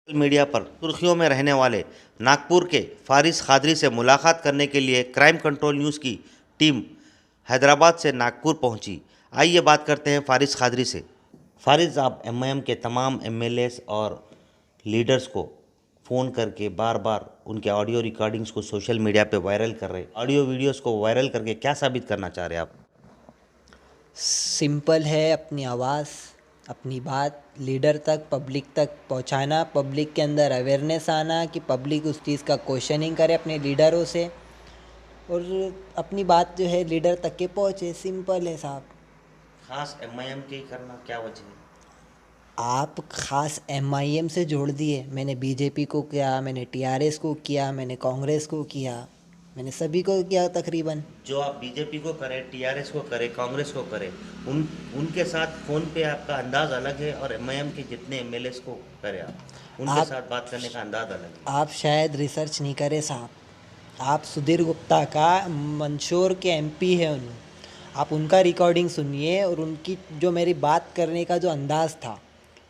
Social media पर सुर्खियों में रहने वाले नागपुर के फारिस कादरी से मुलाकात करने के लिए क्राइम कंट्रोल न्यूज़ की टीम हैदराबाद से नागपुर पहुंची। आइए बात करते हैं फारिस कादरी से। फारिस, आप एमआईएम के तमाम एमएलएस और लीडर्स को फ़ोन करके बार बार उनके ऑडियो रिकॉर्डिंग्स को सोशल मीडिया पे वायरल कर रहे, ऑडियो वीडियोस को वायरल करके क्या साबित करना चाह रहे हैं आप? सिंपल है, अपनी आवाज़ अपनी बात लीडर तक पब्लिक तक पहुंचाना, पब्लिक के अंदर अवेयरनेस आना कि पब्लिक उस चीज़ का क्वेश्चनिंग करे अपने लीडरों से और अपनी बात जो है लीडर तक के पहुंचे। सिंपल है साहब। खास एमआईएम के ही करना क्या वजह है? आप खास एमआईएम से जोड़ दिए। मैंने बीजेपी को किया, मैंने टीआरएस को किया, मैंने कांग्रेस को किया, मैंने सभी को किया तकरीबन। जो आप बीजेपी को करें, टीआरएस को करें, कांग्रेस को करें, उनके साथ फ़ोन पे आपका अंदाज़ अलग है और एमआईएम के जितने एमएलएस को करें आप उनके आप साथ बात करने का अंदाज़ अलग है। आप शायद रिसर्च नहीं करे साहब। आप सुधीर गुप्ता का मंदसौर के एमपी है आप उनका रिकॉर्डिंग सुनिए और उनकी जो मेरी बात करने का जो अंदाज़ था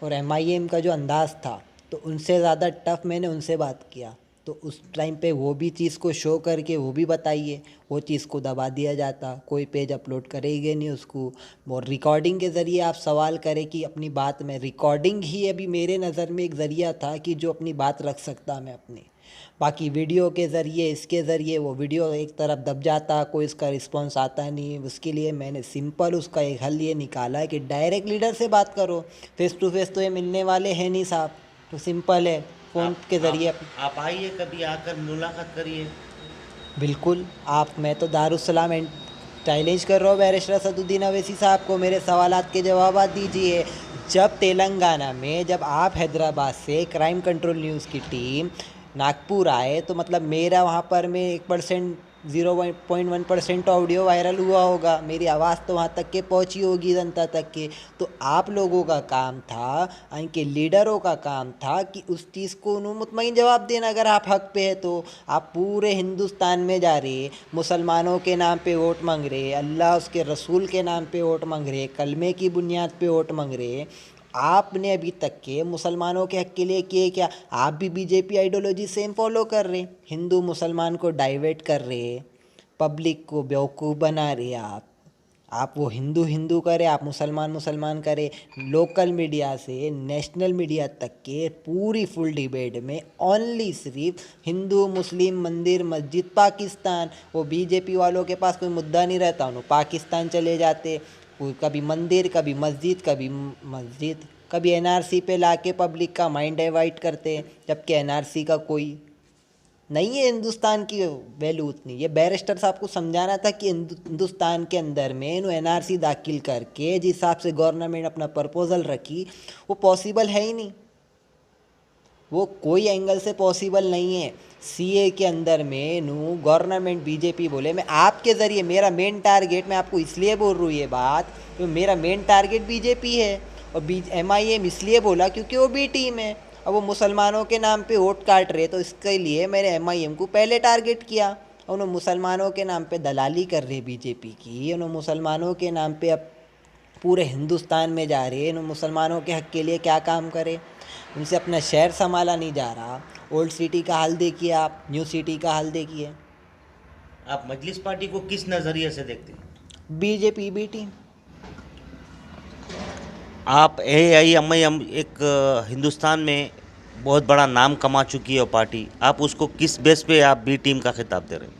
और एमआईएम का जो अंदाज़ था, तो उनसे ज़्यादा टफ मैंने उनसे बात किया। तो उस टाइम पे वो भी चीज़ को शो करके वो भी बताइए, वो चीज़ को दबा दिया जाता, कोई पेज अपलोड करेंगे नहीं उसको। और रिकॉर्डिंग के ज़रिए आप सवाल करें कि अपनी बात में रिकॉर्डिंग ही अभी मेरे नज़र में एक ज़रिया था कि जो अपनी बात रख सकता मैं अपनी। बाकी वीडियो के ज़रिए, इसके ज़रिए वो वीडियो एक तरफ दब जाता, कोई इसका रिस्पॉन्स आता नहीं। उसके लिए मैंने सिंपल उसका एक हल ये निकाला है कि डायरेक्ट लीडर से बात करो। फेस टू फेस तो ये मिलने वाले हैं नहीं साहब, तो सिंपल है फ़ोन के ज़रिए। आप आइए, कभी आकर मुलाकात करिए। बिल्कुल। मैं तो दारुसलाम चैलेंज कर रहा हूँ बैरिस्टर असदुद्दीन अवैसी साहब को, मेरे सवालात के जवाब दीजिए। जब तेलंगाना में, जब आप हैदराबाद से क्राइम कंट्रोल न्यूज़ की टीम नागपुर आए, तो मतलब मेरा वहाँ पर में 1% 0.1% ऑडियो वायरल हुआ होगा। मेरी आवाज़ तो वहाँ तक के पहुँची होगी, जनता तक के। तो आप लोगों का काम था, इनके लीडरों का काम था कि उस चीज़ को मुतमईन जवाब देना। अगर आप हक पे है तो आप पूरे हिंदुस्तान में जा रहे, मुसलमानों के नाम पे वोट मांग रहे, अल्लाह उसके रसूल के नाम पे वोट मांग रहे, कलमे की बुनियाद पे वोट मांग रहे। आपने अभी तक के मुसलमानों के हक के लिए किए क्या? आप भी बीजेपी आइडियोलॉजी सेम फॉलो कर रहे, हिंदू मुसलमान को डाइवर्ट कर रहे, पब्लिक को बेवकूफ़ बना रहे। आप वो हिंदू हिंदू करे, आप मुसलमान मुसलमान करे। लोकल मीडिया से नेशनल मीडिया तक के पूरी फुल डिबेट में ओनली सिर्फ हिंदू मुस्लिम मंदिर मस्जिद पाकिस्तान। वो बीजेपी वालों के पास कोई मुद्दा नहीं रहता, उन्होंने पाकिस्तान चले जाते। कभी मंदिर, कभी मस्जिद, कभी एनआरसी पे लाके पब्लिक का माइंड डाइवर्ट करते हैं, जबकि एनआरसी का कोई नहीं है हिंदुस्तान की वैल्यू उतनी। ये बैरिस्टर साहब को समझाना था कि हिंदुस्तान के अंदर में इन्होंने एनआरसी दाखिल करके जिस हिसाब से गवर्नमेंट अपना प्रपोजल रखी, वो पॉसिबल है ही नहीं। वो कोई एंगल से पॉसिबल नहीं है। सीए के अंदर में गवर्नमेंट बीजेपी बोले, मैं आपके ज़रिए, मेरा मेन टारगेट, मैं आपको इसलिए बोल रहा हूँ ये बात, तो मेरा मेन टारगेट बीजेपी है। और एमआईएम इसलिए बोला क्योंकि वो बी टीम है। अब वो मुसलमानों के नाम पे वोट काट रहे, तो इसके लिए मैंने एमआईएम को पहले टारगेट किया। उन्होंने मुसलमानों के नाम पे दलाली कर रहे बीजेपी की, उन्होंने मुसलमानों के नाम पे अब पूरे हिंदुस्तान में जा रहे हैं, मुसलमानों के हक़ के लिए क्या काम करे। उनसे अपना शहर संभाला नहीं जा रहा। ओल्ड सिटी का हाल देखिए, आप न्यू सिटी का हाल देखिए। आप मजलिस पार्टी को किस नज़रिए से देखते हैं? BJP B team. आप एआईएमआईएम एक हिंदुस्तान में बहुत बड़ा नाम कमा चुकी है पार्टी, आप उसको किस बेस पे आप बी टीम का खिताब दे रहे हैं?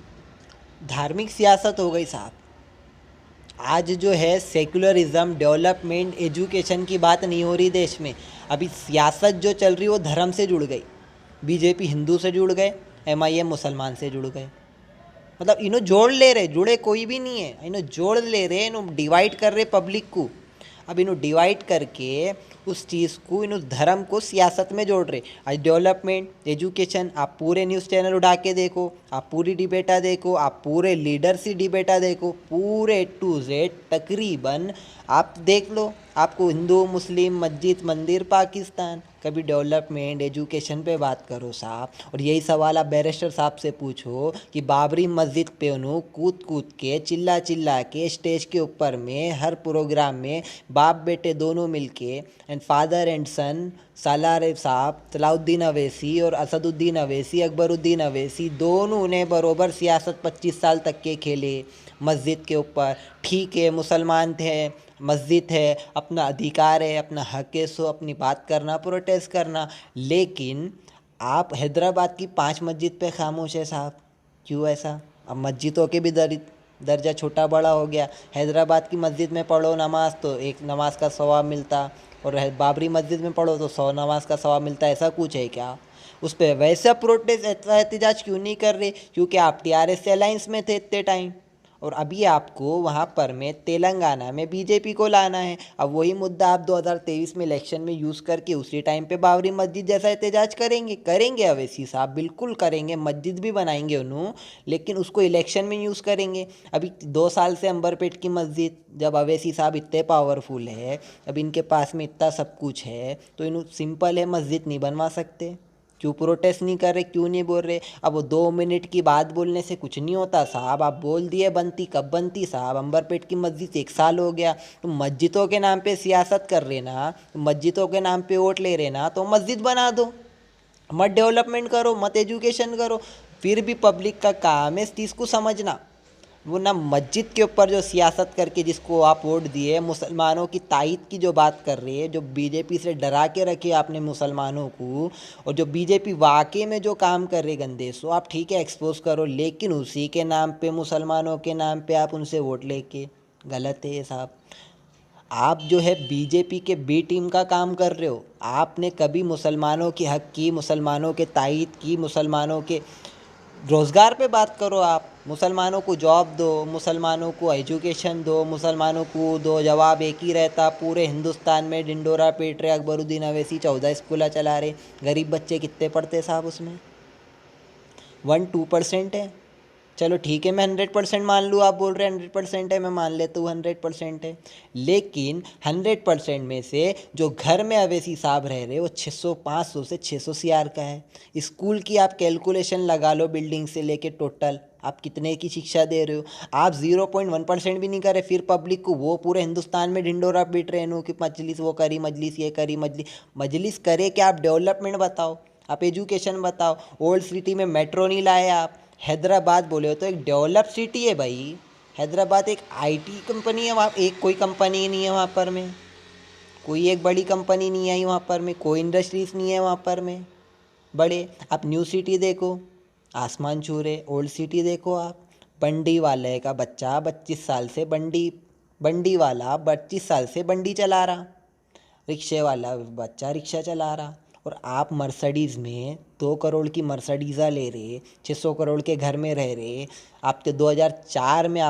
धार्मिक सियासत हो गई साहब। आज जो है सेकुलरिज्म, डेवलपमेंट, एजुकेशन की बात नहीं हो रही देश में। अभी सियासत जो चल रही वो धर्म से जुड़ गई। बीजेपी हिंदू से जुड़ गए, एमआईएम मुसलमान से जुड़ गए। मतलब इन्हों जोड़ ले रहे, जुड़े कोई भी नहीं है, इन्हों जोड़ ले रहे, इन्हों डिवाइड कर रहे पब्लिक को। अब इन्हों डिवाइड करके उस चीज़ को, इन उस धर्म को सियासत में जोड़ रहे। आज डेवलपमेंट, एजुकेशन, आप पूरे न्यूज़ चैनल उठा के देखो, आप पूरी डिबेटा देखो, आप पूरे लीडर्स ही डिबेटा देखो, पूरे टू जेड तकरीबन आप देख लो, आपको हिंदू मुस्लिम मस्जिद मंदिर पाकिस्तान। कभी डेवलपमेंट एजुकेशन पे बात करो साहब। और यही सवाल आप बैरिस्टर साहब से पूछो कि बाबरी मस्जिद पे उन्होंने कूद कूद के चिल्ला चिल्ला के स्टेज के ऊपर में हर प्रोग्राम में बाप बेटे दोनों मिलके एंड फादर एंड सन सालार साहब, सलाउद्दीन अवैसी और असदुद्दीन अवैसी, अकबरुद्दीन अवैसी, दोनों ने बरोबर सियासत 25 साल तक के खेले मस्जिद के ऊपर। ठीक है, मुसलमान थे, मस्जिद है, अपना अधिकार है, अपना हक है, सो अपनी बात करना, प्रोटेस्ट करना। लेकिन आप हैदराबाद की 5 मस्जिद पे खामोश है साहब, क्यों ऐसा? अब मस्जिदों के भी दर्जा छोटा बड़ा हो गया। हैदराबाद की मस्जिद में पढ़ो नमाज तो एक नमाज का सवाब मिलता, और बाबरी मस्जिद में पढ़ो तो 100 नमाज का सवाब मिलता। ऐसा कुछ है क्या? उस पर वैसा प्रोटेस्ट, ऐसा एहतजाज क्यों नहीं कर रहे? क्योंकि आप टीआरएस से अलायंस में थे इतने टाइम, और अभी आपको वहाँ पर में तेलंगाना में बीजेपी को लाना है। अब वही मुद्दा आप 2023 में इलेक्शन में यूज़ करके उसी टाइम पे बाबरी मस्जिद जैसा एहतजाज करेंगे अवैसी साहब, बिल्कुल करेंगे, मस्जिद भी बनाएंगे उन्होंने, लेकिन उसको इलेक्शन में यूज़ करेंगे। अभी 2 साल से अंबरपेट की मस्जिद, जब अवैसी साहब इतने पावरफुल है, अब इनके पास में इतना सब कुछ है, तो इन्हों सिंपल है, मस्जिद नहीं बनवा सकते? क्यों प्रोटेस्ट नहीं कर रहे, क्यों नहीं बोल रहे? अब वो 2 मिनट की बात बोलने से कुछ नहीं होता साहब, आप बोल दिए बनती, कब बनती साहब? अंबरपेट की मस्जिद 1 साल हो गया। तो मस्जिदों के नाम पे सियासत कर रहे ना, तो मस्जिदों के नाम पे वोट ले रहे ना, तो मस्जिद बना दो, मत डेवलपमेंट करो, मत एजुकेशन करो। फिर भी पब्लिक का काम है इस चीज़ को समझना। वो ना मस्जिद के ऊपर जो सियासत करके जिसको आप वोट दिए, मुसलमानों की तायद की जो बात कर रही है, जो बीजेपी से डरा के रखे आपने मुसलमानों को, और जो बीजेपी वाकई में जो काम कर रही गंदे, सो आप ठीक है एक्सपोज करो, लेकिन उसी के नाम पे, मुसलमानों के नाम पे आप उनसे वोट लेके, गलत है ये साहब। आप जो है बीजेपी के बी टीम का काम कर रहे हो। आपने कभी मुसलमानों के हक की, मुसलमानों के तायद की, मुसलमानों के रोज़गार पे बात करो। आप मुसलमानों को जॉब दो, मुसलमानों को एजुकेशन दो, मुसलमानों को दो। जवाब एक ही रहता, पूरे हिंदुस्तान में डिंडोरा पीट रहे अकबरुद्दीन अवैसी, 14 स्कूल चला रहे। गरीब बच्चे कितने पढ़ते साहब उसमें? 1-2% है। चलो ठीक है, मैं 100% मान लूँ, आप बोल रहे हैं 100% है, मैं मान लेता हूँ 100% है। लेकिन 100% में से जो घर में अवैसी साहब रह रहे वो 500 से 600 CR का है। स्कूल की आप कैलकुलेशन लगा लो, बिल्डिंग से लेके टोटल आप कितने की शिक्षा दे रहे हो। आप 0.1% भी नहीं कर रहे, फिर पब्लिक को वो पूरे हिंदुस्तान में ढिंडोरा पीट रहे हैं कि मजलिस वो करी, मजलिस ये करी, मजलिस करे क्या? आप डेवलपमेंट बताओ, आप एजुकेशन बताओ। ओल्ड सिटी में मेट्रो नहीं लाए आप। हैदराबाद बोले हो तो एक डेवलप सिटी है भाई। हैदराबाद एक आईटी कंपनी है, वहाँ एक कोई कंपनी नहीं है वहाँ पर में, कोई एक बड़ी कंपनी नहीं आई वहाँ पर में, कोई इंडस्ट्रीज नहीं है वहाँ पर में बड़े। आप न्यू सिटी देखो, आसमान छू रहे। ओल्ड सिटी देखो आप, बंडी वाले का बच्चा 25 साल से बंडी वाला 25 साल से बंडी चला रहा, रिक्शे वाला बच्चा रिक्शा चला रहा। और आप मर्सिडीज़ में 2 करोड़ की मर्सिडीज़ा ले रहे, 600 करोड़ के घर में रह रहे। आपके 2004 में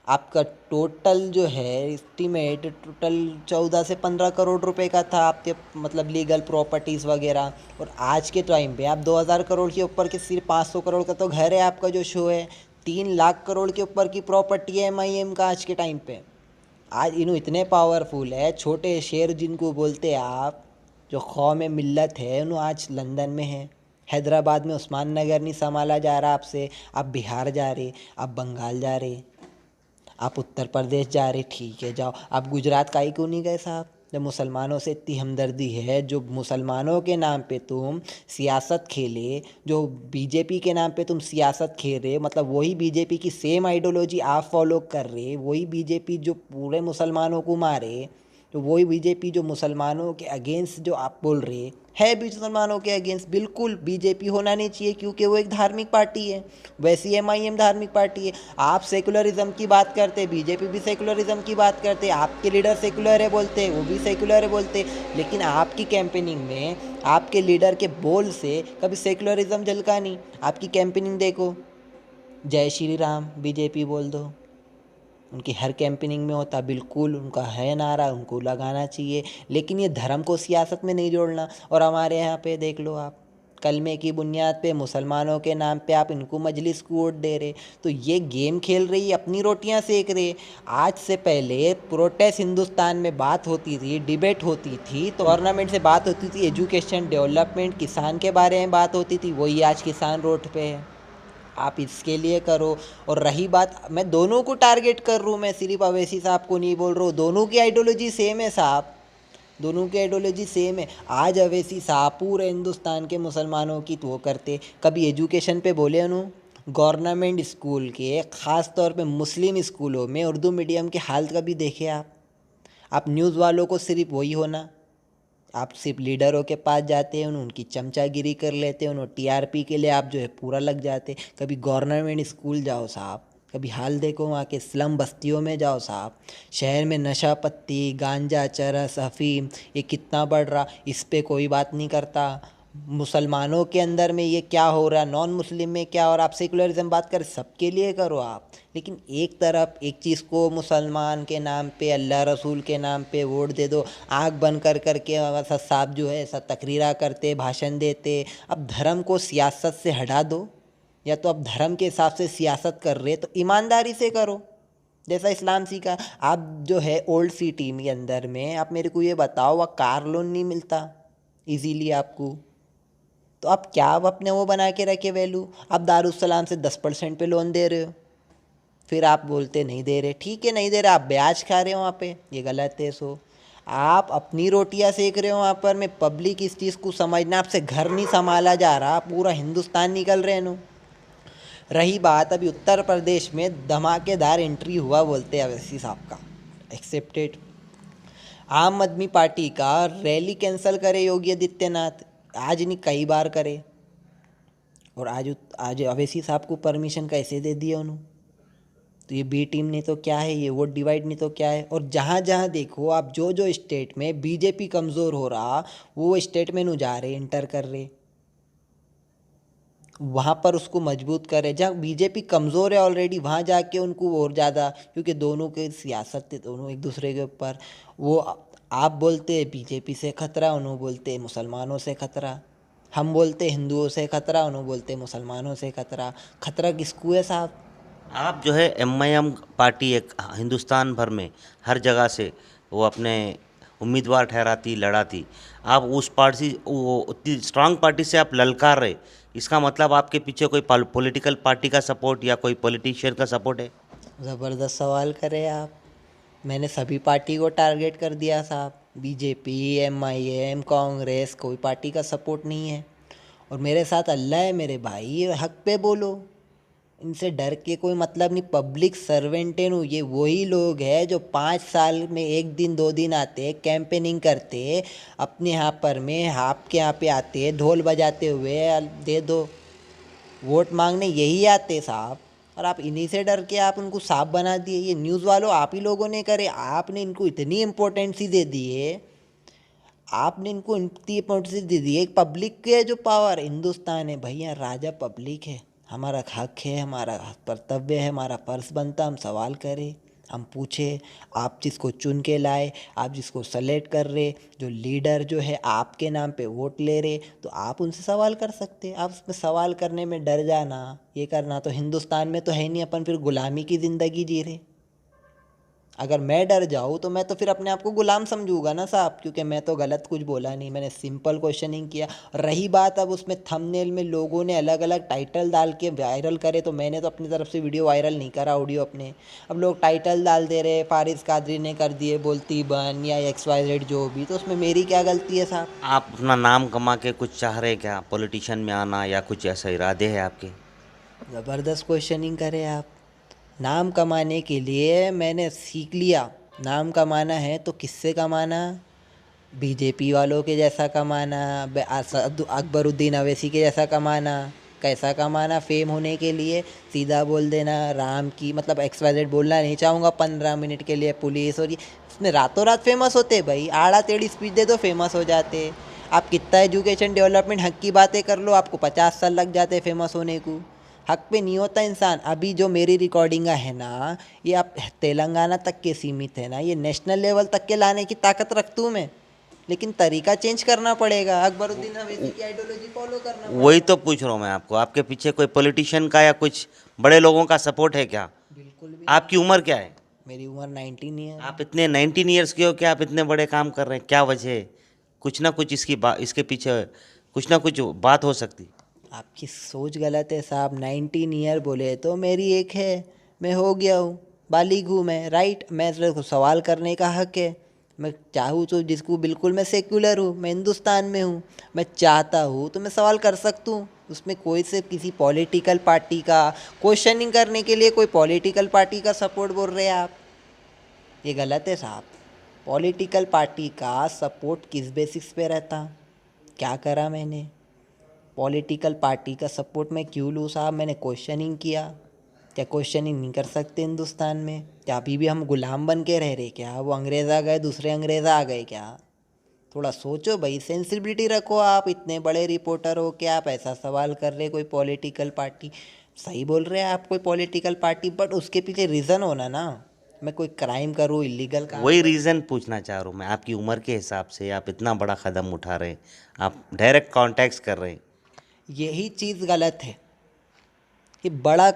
आपका टोटल जो है एस्टीमेट टोटल 14 से 15 करोड़ रुपए का था आपके, मतलब लीगल प्रॉपर्टीज़ वगैरह। और आज के टाइम पे आप 2000 करोड़ के ऊपर के सिर्फ 500 करोड़ का तो घर है आपका जो शो है। 3 लाख करोड़ के ऊपर की प्रॉपर्टी है MIM का आज के टाइम पे। आज इन्हों इतने पावरफुल है, छोटे शेर जिनको बोलते हैं आप, जो कौम मिल्लत है, उन्हों आज लंदन में है। हैदराबाद में उस्मान नगर नहीं संभाला जा रहा आपसे। आप बिहार जा रहे, आप बंगाल जा रहे, आप उत्तर प्रदेश जा रहे, ठीक है जाओ। आप गुजरात का ही क्यों नहीं गए साहब? जब मुसलमानों से इतनी हमदर्दी है, जो मुसलमानों के नाम पे तुम सियासत खेले, जो बीजेपी के नाम पे तुम सियासत खेल रहे, मतलब वही बीजेपी की सेम आइडियोलॉजी आप फॉलो कर रहे, वही बीजेपी जो पूरे मुसलमानों को मारे, तो वही बीजेपी जो मुसलमानों के अगेंस्ट जो आप बोल रहे है, भी मुसलमानों के अगेंस्ट बिल्कुल बीजेपी होना नहीं चाहिए, क्योंकि वो एक धार्मिक पार्टी है। वैसी MIM धार्मिक पार्टी है। आप सेकुलरिज्म की बात करते, बीजेपी भी सेकुलरिज्म की बात करते, आपके लीडर सेकुलर है बोलते, वो भी सेकुलर है बोलते, लेकिन आपकी कैंपेनिंग में आपके लीडर के बोल से कभी सेकुलरिज्म झलका नहीं। आपकी कैंपेनिंग देखो, जय श्री राम बीजेपी बोल दो, उनकी हर कैंपेनिंग में होता, बिल्कुल उनका है नारा, उनको लगाना चाहिए, लेकिन ये धर्म को सियासत में नहीं जोड़ना। और हमारे यहाँ पे देख लो आप, कलमे की बुनियाद पे मुसलमानों के नाम पे आप इनको मजलिस को वोट दे रहे, तो ये गेम खेल रही, अपनी रोटियां सेक रहे। आज से पहले प्रोटेस्ट हिंदुस्तान में बात होती थी, डिबेट होती थी, तो गवर्नमेंट से बात होती थी, एजुकेशन, डेवलपमेंट, किसान के बारे में बात होती थी, वही आज किसान रोड पे है। आप इसके लिए करो। और रही बात, मैं दोनों को टारगेट कर रहा हूँ, मैं सिर्फ अवैसी साहब को नहीं बोल रहा हूँ, दोनों की आइडियोलॉजी सेम है साहब। दोनों की आइडियोलॉजी सेम है। आज अवैसी साहब पूरे हिंदुस्तान के मुसलमानों की तो वो करते, कभी एजुकेशन पे बोले उन्होंने? गवर्नमेंट स्कूल के ख़ास तौर पे मुस्लिम स्कूलों में उर्दू मीडियम की हालत कभी देखे आप न्यूज़ वालों को सिर्फ वही होना, आप सिर्फ लीडरों के पास जाते हैं, उनकी चमचागिरी कर लेते हैं, टीआरपी के लिए आप जो है पूरा लग जाते। कभी गवर्नमेंट स्कूल जाओ साहब, कभी हाल देखो वहाँ के स्लम बस्तियों में जाओ साहब। शहर में नशा पत्ती, गांजा, चरस, अफीम ये कितना बढ़ रहा, इस पे कोई बात नहीं करता। मुसलमानों के अंदर में ये क्या हो रहा, नॉन मुस्लिम में क्या हो रहा, आप सेकुलरिज्म बात करें सबके लिए करो आप, लेकिन एक तरफ एक चीज़ को मुसलमान के नाम पे, अल्लाह रसूल के नाम पे वोट दे दो, आँख बंद कर करके सब साहब जो है ऐसा तकरीरा करते, भाषण देते। अब धर्म को सियासत से हटा दो, या तो आप धर्म के हिसाब से सियासत कर रहे तो ईमानदारी से करो, जैसा इस्लाम सीखा। आप जो है ओल्ड सिटी के अंदर में आप मेरे को ये बताओ, वह कार लोन नहीं मिलता इजीली आपको, तो आप क्या आप अपने वो बना के रखे वैल्यू, आप दारुस्सलाम से 10% पे लोन दे रहे हो, फिर आप बोलते नहीं दे रहे, ठीक है नहीं दे रहे, आप ब्याज खा रहे हो वहाँ पे, ये गलत है। सो आप अपनी रोटियां सेक रहे हो वहाँ पर, मैं पब्लिक इस चीज़ को समझना, आपसे घर नहीं संभाला जा रहा, पूरा हिंदुस्तान निकल रहे हैं। रही बात अभी उत्तर प्रदेश में धमाकेदार एंट्री हुआ बोलते हैं अवैसी साहब का, एक्सेप्टेड। आम आदमी पार्टी का रैली कैंसिल करे योगी आदित्यनाथ, आज नहीं कई बार करे, और आज अवैसी साहब को परमिशन कैसे दे दिया उन्होंने? तो ये बी टीम नहीं तो क्या है, ये वोट डिवाइड नहीं तो क्या है। और जहाँ जहाँ देखो आप, जो जो स्टेट में बीजेपी कमज़ोर हो रहा, वो स्टेट में नु जा रहे, इंटर कर रहे, वहाँ पर उसको मजबूत करे। जहाँ बीजेपी कमज़ोर है ऑलरेडी, वहाँ जाके उनको और ज़्यादा, क्योंकि दोनों के सियासत थे दोनों एक दूसरे के ऊपर, वो आप बोलते बीजेपी से खतरा, उन्होंने बोलते मुसलमानों से खतरा, हम बोलते हिंदुओं से खतरा, उन्होंने बोलते मुसलमानों से खतरा। खतरा किसको है साहब? आप जो है एमआईएम पार्टी एक हिंदुस्तान भर में हर जगह से वो अपने उम्मीदवार ठहराती, लड़ाती, आप उस पार्टी, वो उतनी स्ट्रांग पार्टी से आप ललकार रहे, इसका मतलब आपके पीछे कोई पॉलिटिकल पार्टी का सपोर्ट या कोई पॉलिटिशियन का सपोर्ट है? ज़बरदस्त सवाल करे आप। मैंने सभी पार्टी को टारगेट कर दिया साहब, बीजेपी, एमआईएम, कांग्रेस, कोई पार्टी का सपोर्ट नहीं है। और मेरे साथ अल्लाह है मेरे भाई, ये हक पे बोलो, इनसे डर के कोई मतलब नहीं। पब्लिक सर्वेंट है ये वही लोग हैं जो 5 साल में 1 दिन 2 दिन आते, कैंपेनिंग करते, अपने यहाँ पर में आपके यहाँ पे आते, ढोल बजाते हुए दे दो वोट मांगने, यही आते साहब। और आप इन्हीं से डर के आप उनको साफ बना दिए। ये न्यूज़ वालों आप ही लोगों ने करे, आपने इनको इतनी इम्पोर्टेंसी दे दी है, आपने इनको इतनी इम्पोर्टेंसी दे दी है। पब्लिक के जो पावर, हिंदुस्तान है भैया, राजा पब्लिक है, हमारा हक है, हमारा कर्तव्य है, हमारा फर्ज बनता हम सवाल करें, हम पूछे। आप जिसको चुन के लाए, आप जिसको सेलेक्ट कर रहे, जो लीडर जो है आपके नाम पे वोट ले रहे, तो आप उनसे सवाल कर सकते। आप उसमें सवाल करने में डर जाना, ये करना, तो हिंदुस्तान में तो है नहीं, अपन फिर गुलामी की ज़िंदगी जी रहे। अगर मैं डर जाऊँ तो मैं तो फिर अपने आप को गुलाम समझूंगा ना साहब, क्योंकि मैं तो गलत कुछ बोला नहीं, मैंने सिंपल क्वेश्चनिंग किया। रही बात अब उसमें थंबनेल में लोगों ने अलग अलग टाइटल डाल के वायरल करे, तो मैंने तो अपनी तरफ से वीडियो वायरल नहीं करा, ऑडियो अपने। अब लोग टाइटल डाल दे रहे, फारिस कादरी ने कर दिए बोलती बन या XYZ जो भी, तो उसमें मेरी क्या गलती है साहब? आप अपना नाम कमा के कुछ चाह रहे क्या, पॉलिटिशियन में आना, या कुछ ऐसा इरादे है आपके? ज़बरदस्त क्वेश्चनिंग करे आप। नाम कमाने के लिए मैंने सीख लिया, नाम कमाना है तो किससे कमाना? बीजेपी वालों के जैसा कमाना, अकबरुद्दीन अवैसी के जैसा कमाना। कैसा कमाना? फेम होने के लिए सीधा बोल देना राम की, मतलब XYZ बोलना नहीं चाहूँगा 15 मिनट के लिए, पुलिस और ये, उसमें रातों रात फेमस होते भाई। आड़ा टेढ़ी स्पीच दे दो फेमस हो जाते। आप कितना एजुकेशन डेवलपमेंट हक की बातें कर लो, आपको 50 साल लग जाते फेमस होने को। हक पे नहीं होता इंसान। अभी जो मेरी रिकॉर्डिंग है ना, ये आप तेलंगाना तक के सीमित है ना, ये नेशनल लेवल तक के लाने की ताकत रखता हूँ मैं, लेकिन तरीका चेंज करना पड़ेगा। अकबरुद्दीन अवैसी की आइडियोलॉजी फॉलो करना पड़ेगा। वही तो पूछ रहा हूँ मैं आपको, आपके पीछे कोई पॉलिटिशियन का या कुछ बड़े लोगों का सपोर्ट है क्या? बिल्कुल भी। आपकी उम्र क्या है? मेरी उम्र 19 ईयर। आप इतने 19 ईयर्स के हो, क्या आप इतने बड़े काम कर रहे हैं? क्या वजह है? कुछ ना कुछ इसके पीछे कुछ ना कुछ बात हो सकती। आपकी सोच गलत है साहब। 19 ईयर बोले तो मेरी एक है, मैं हो गया हूँ, बालिग हूँ मैं, राइट? मैं को सवाल करने का हक है। मैं चाहूँ तो जिसको बिल्कुल मैं सेक्युलर हूँ, मैं हिंदुस्तान में हूँ, मैं चाहता हूँ तो मैं सवाल कर सकता हूँ। उसमें कोई से किसी पॉलिटिकल पार्टी का क्वेश्चनिंग करने के लिए कोई पॉलिटिकल पार्टी का सपोर्ट बोल रहे हैं आप, ये गलत है साहब। पॉलिटिकल पार्टी का सपोर्ट किस बेसिस पे रहता? क्या करा मैंने? पॉलिटिकल पार्टी का सपोर्ट मैं क्यों लूँ साहब? मैंने क्वेश्चनिंग किया? क्या क्वेश्चनिंग नहीं कर सकते हिंदुस्तान में? क्या अभी भी हम गुलाम बन के रह रहे क्या? वो अंग्रेज़ आ गए, दूसरे अंग्रेज़ आ गए क्या? थोड़ा सोचो भाई, सेंसिबिलिटी रखो। आप इतने बड़े रिपोर्टर हो कि आप ऐसा सवाल कर रहे कोई पॉलिटिकल पार्टी, सही बोल रहे हैं आप कोई पॉलिटिकल पार्टी, बट उसके पीछे रीज़न होना ना। मैं कोई क्राइम करूँ, इलीगल काम वही रीज़न पूछना चाह रहा हूँ मैं, आपकी उम्र के हिसाब से आप इतना बड़ा कदम उठा रहे हैं, आप डायरेक्ट कॉन्टैक्ट कर रहे हैं। यही चीज़ गलत है कि बड़ा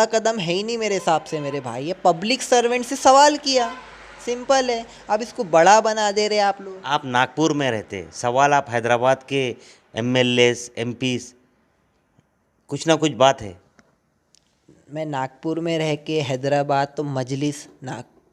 कदम है ही नहीं मेरे हिसाब से मेरे भाई। ये पब्लिक सर्वेंट से सवाल किया, सिंपल है। अब इसको बड़ा बना दे रहे आप लोग। आप नागपुर में रहते, सवाल आप हैदराबाद के एमएलएस एमपीस, कुछ ना कुछ बात है। मैं नागपुर में रह के हैदराबाद तो मजलिस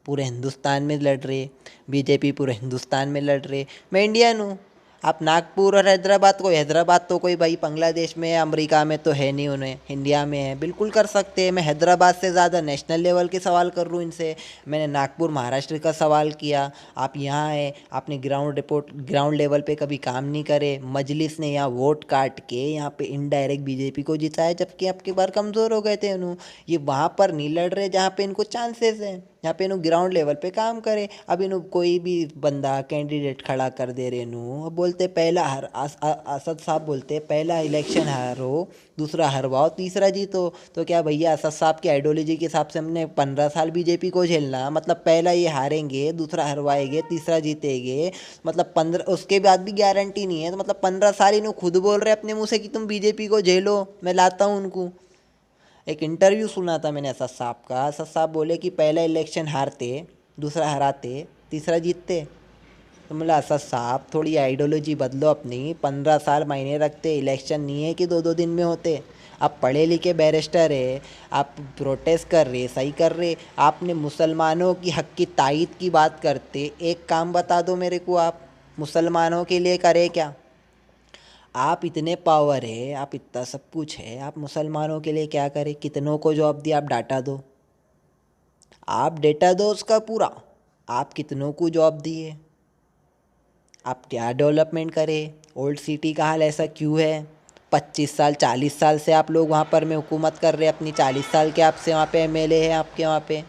पूरे हिंदुस्तान में लड़ रहे, बीजेपी पूरे हिंदुस्तान में लड़ रहे, मैं इंडियन हूँ। आप नागपुर और हैदराबाद तो कोई भाई बांग्लादेश में है, अमेरिका में तो है नहीं, उन्हें इंडिया में है, बिल्कुल कर सकते हैं। मैं हैदराबाद से ज़्यादा नेशनल लेवल के सवाल कर रहा हूँ इनसे। मैंने नागपुर महाराष्ट्र का सवाल किया, आप यहाँ हैं, आपने ग्राउंड लेवल पे कभी काम नहीं करे। मजलिस ने यहाँ वोट काट के यहाँ पे इनडायरेक्ट बीजेपी को जिताया, जबकि आपके बार कमज़ोर हो गए थे इन्हों। ये वहाँ पर नहीं लड़ रहे जहाँ पे इनको चांसेस हैं, यहाँ पे इन्हों ग्राउंड लेवल पे काम करे। अब इन्हों कोई भी बंदा कैंडिडेट खड़ा कर दे रहे अब बोलते पहला असद साहब बोलते पहला इलेक्शन हारो, दूसरा हरवाओ, तीसरा जीतो। तो क्या भैया असद साहब की आइडियोलॉजी के हिसाब से हमने 15 साल बीजेपी को झेलना? मतलब पहला ये हारेंगे, दूसरा हरवाएंगे, तीसरा जीतेंगे, मतलब 15, उसके बाद भी गारंटी नहीं है। तो मतलब 15 साल इन्हों खुद बोल रहे अपने मुँह से कि तुम बीजेपी को झेलो, मैं लाता हूँ उनको। एक इंटरव्यू सुना था मैंने असद साहब का, असद साहब बोले कि पहला इलेक्शन हारते, दूसरा हराते, तीसरा जीतते। तो बोला असद साहब थोड़ी आइडियोलॉजी बदलो अपनी, 15 साल मायने रखते, इलेक्शन नहीं है कि 2-2 दिन में होते। आप पढ़े लिखे बैरिस्टर है, आप प्रोटेस्ट कर रहे, सही कर रहे, आपने मुसलमानों की हक की तायीद की बात करते। एक काम बता दो मेरे को, आप मुसलमानों के लिए करे क्या? आप इतने पावर है, आप इतना सब कुछ है, आप मुसलमानों के लिए क्या करें? कितनों को जॉब दिया? आप डाटा दो, आप डेटा दो उसका पूरा। आप कितनों को जॉब दिए? आप क्या डेवलपमेंट करें? ओल्ड सिटी का हाल ऐसा क्यों है? 25 साल 40 साल से आप लोग वहाँ पर में हुकूमत कर रहे हैं अपनी, 40 साल के आपसे वहाँ पे एमएलए है आपके वहाँ पे।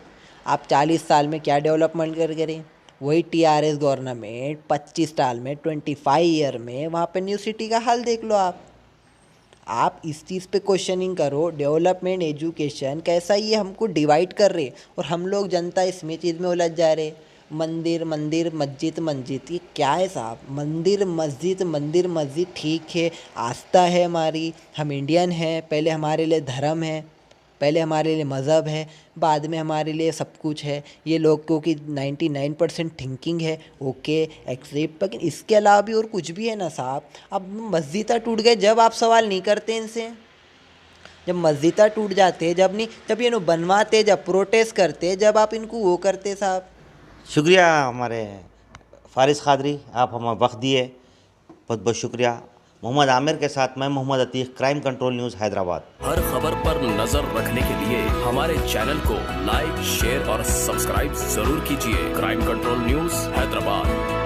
आप 40 साल में क्या डेवलपमेंट करें? वही टीआरएस गवर्नमेंट 25 साल में, 25 ईयर में वहाँ पे न्यू सिटी का हाल देख लो आप इस चीज़ पे क्वेश्चनिंग करो। डेवलपमेंट, एजुकेशन कैसा ये हमको डिवाइड कर रहे, और हम लोग जनता इसमें चीज़ में उलझ जा रहे। मंदिर मंदिर, मस्जिद मस्जिद, ये क्या है साहब? मंदिर मस्जिद ठीक है, आस्था है हमारी, हम इंडियन हैं, पहले हमारे लिए धर्म है, पहले हमारे लिए मज़हब है, बाद में हमारे लिए सब कुछ है। ये लोगों की 99% थिंकिंग है, ओके एक्सेप्ट। लेकिन इसके अलावा भी और कुछ भी है ना साहब। अब मस्जिद टूट गए, जब आप सवाल नहीं करते इनसे, जब मस्जिद टूट जाते, जब ये बनवाते, जब प्रोटेस्ट करते, जब आप इनको वो करते साहब। शुक्रिया हमारे फारिस खादरी, आप हमें वक्त दिए, बहुत बहुत शुक्रिया। मोहम्मद आमिर के साथ मैं Mohammad Atiq, crime control news Hyderabad. हर खबर पर नजर रखने के लिए हमारे चैनल को लाइक, शेयर और सब्सक्राइब जरूर कीजिए। Crime control news Hyderabad.